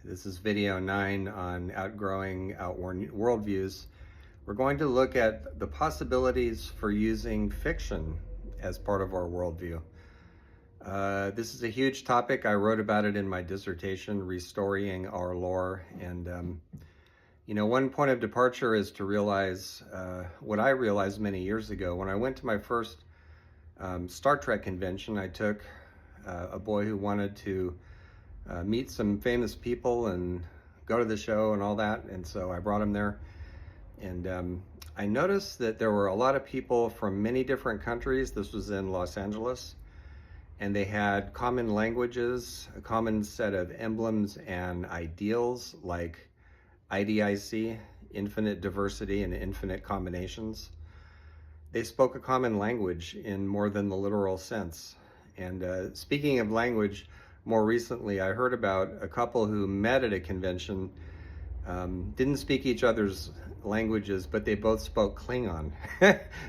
This is video 9 on outgrowing, outworn worldviews. We're going to look at the possibilities for using fiction as part of our worldview. This is a huge topic. I wrote about it in my dissertation, Restoring Our Lore. And, one point of departure is to realize what I realized many years ago. When I went to my first Star Trek convention, I took a boy who wanted to meet some famous people and go to the show and all that. And so I brought him there. And I noticed that there were a lot of people from many different countries. This was in Los Angeles. And they had common languages, a common set of emblems and ideals like IDIC, infinite diversity and infinite combinations. They spoke a common language in more than the literal sense. And speaking of language, more recently I heard about a couple who met at a convention, didn't speak each other's languages, but they both spoke Klingon.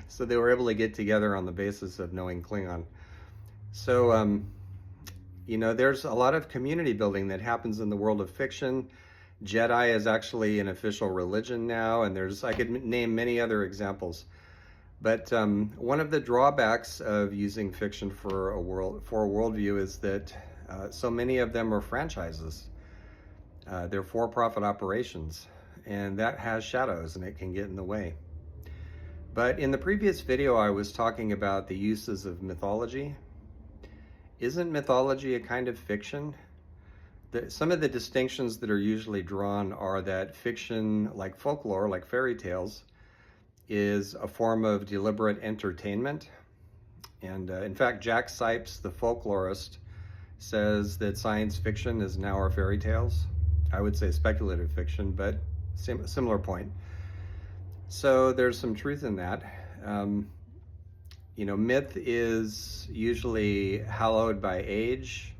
So they were able to get together on the basis of knowing Klingon. So, there's a lot of community building that happens in the world of fiction. Jedi is actually an official religion now, and I could name many other examples. But one of the drawbacks of using fiction for a worldview is that so many of them are franchises. They're for-profit operations, and that has shadows, and it can get in the way. But in the previous video, I was talking about the uses of mythology. Isn't mythology a kind of fiction? Some of the distinctions that are usually drawn are that fiction, like folklore, like fairy tales, is a form of deliberate entertainment. And in fact, Jack Sipes, the folklorist, says that science fiction is now our fairy tales. I would say speculative fiction, but similar point. So there's some truth in that. Myth is usually hallowed by age.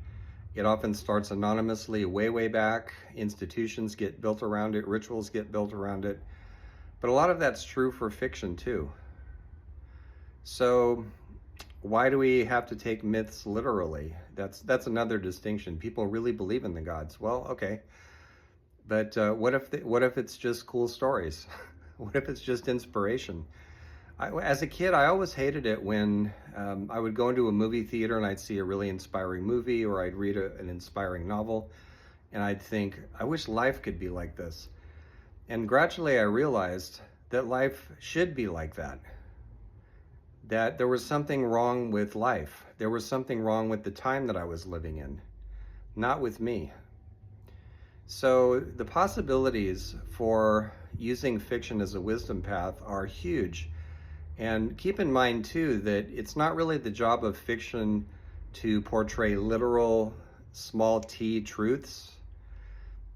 It often starts anonymously way back. Institutions get built around it, rituals get built around it. But a lot of that's true for fiction too. So why do we have to take myths literally? That's another distinction. People really believe in the gods. Well, okay. But what if it's just cool stories? What if it's just inspiration? As a kid, I always hated it when I would go into a movie theater and I'd see a really inspiring movie, or I'd read an inspiring novel, and I'd think, I wish life could be like this. And gradually I realized that life should be like that. That there was something wrong with life. There was something wrong with the time that I was living in, not with me. So the possibilities for using fiction as a wisdom path are huge. And keep in mind too that it's not really the job of fiction to portray literal small t truths.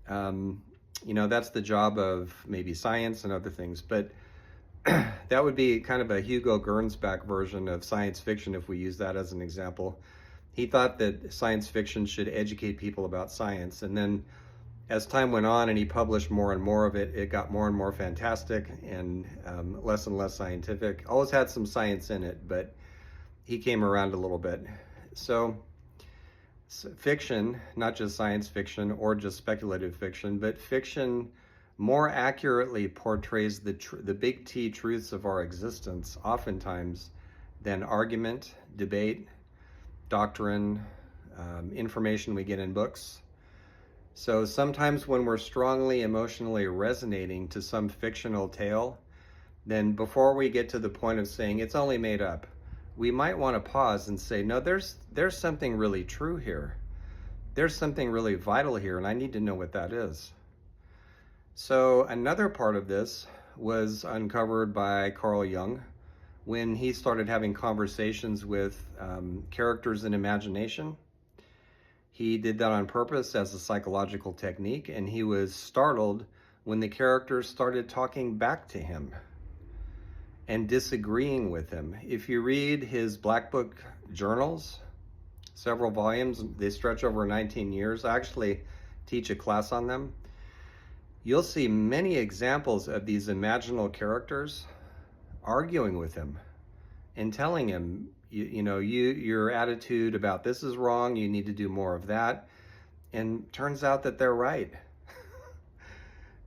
That's the job of maybe science and other things, but that would be kind of a Hugo Gernsback version of science fiction if we use that as an example. He thought that science fiction should educate people about science, and then as time went on and he published more and more of it, it got more and more fantastic and less scientific. Always had some science in it, but he came around a little bit. So fiction, not just science fiction or just speculative fiction, but fiction more accurately portrays the big T truths of our existence, oftentimes, than argument, debate, doctrine, information we get in books. So sometimes when we're strongly emotionally resonating to some fictional tale, then before we get to the point of saying it's only made up, we might want to pause and say, no, there's something really true here. There's something really vital here, and I need to know what that is. So another part of this was uncovered by Carl Jung when he started having conversations with characters in imagination. He did that on purpose as a psychological technique, and he was startled when the characters started talking back to him and disagreeing with him. If you read his Black Book journals, several volumes, they stretch over 19 years. I actually teach a class on them. You'll see many examples of these imaginal characters arguing with him and telling him, your attitude about this is wrong, you need to do more of that. And turns out that they're right.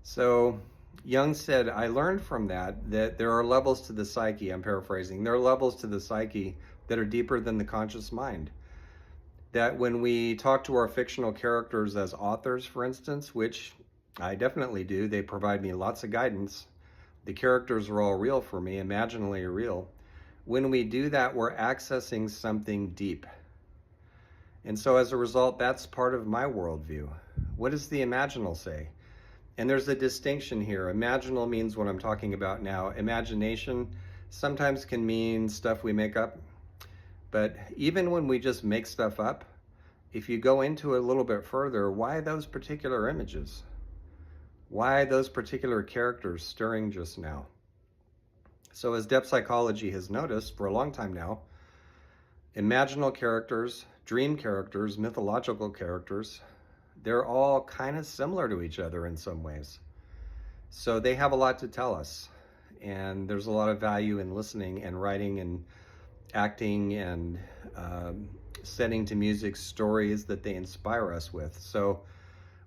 So Jung said, I learned from that there are levels to the psyche, I'm paraphrasing, there are levels to the psyche that are deeper than the conscious mind. That when we talk to our fictional characters as authors, for instance, which I definitely do, they provide me lots of guidance. The characters are all real for me, imaginally real. When we do that, we're accessing something deep. And so as a result, that's part of my worldview. What does the imaginal say? And there's a distinction here. Imaginal means what I'm talking about now. Imagination sometimes can mean stuff we make up. But even when we just make stuff up, if you go into it a little bit further, why those particular images? Why those particular characters stirring just now? So as depth psychology has noticed for a long time now, imaginal characters, dream characters, mythological characters, they're all kind of similar to each other in some ways. So they have a lot to tell us. And there's a lot of value in listening and writing and acting and setting to music stories that they inspire us with. So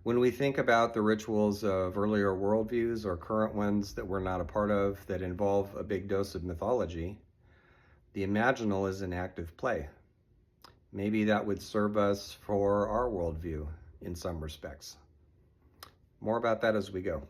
when we think about the rituals of earlier worldviews or current ones that we're not a part of that involve a big dose of mythology, the imaginal is an active play. Maybe that would serve us for our worldview in some respects. More about that as we go.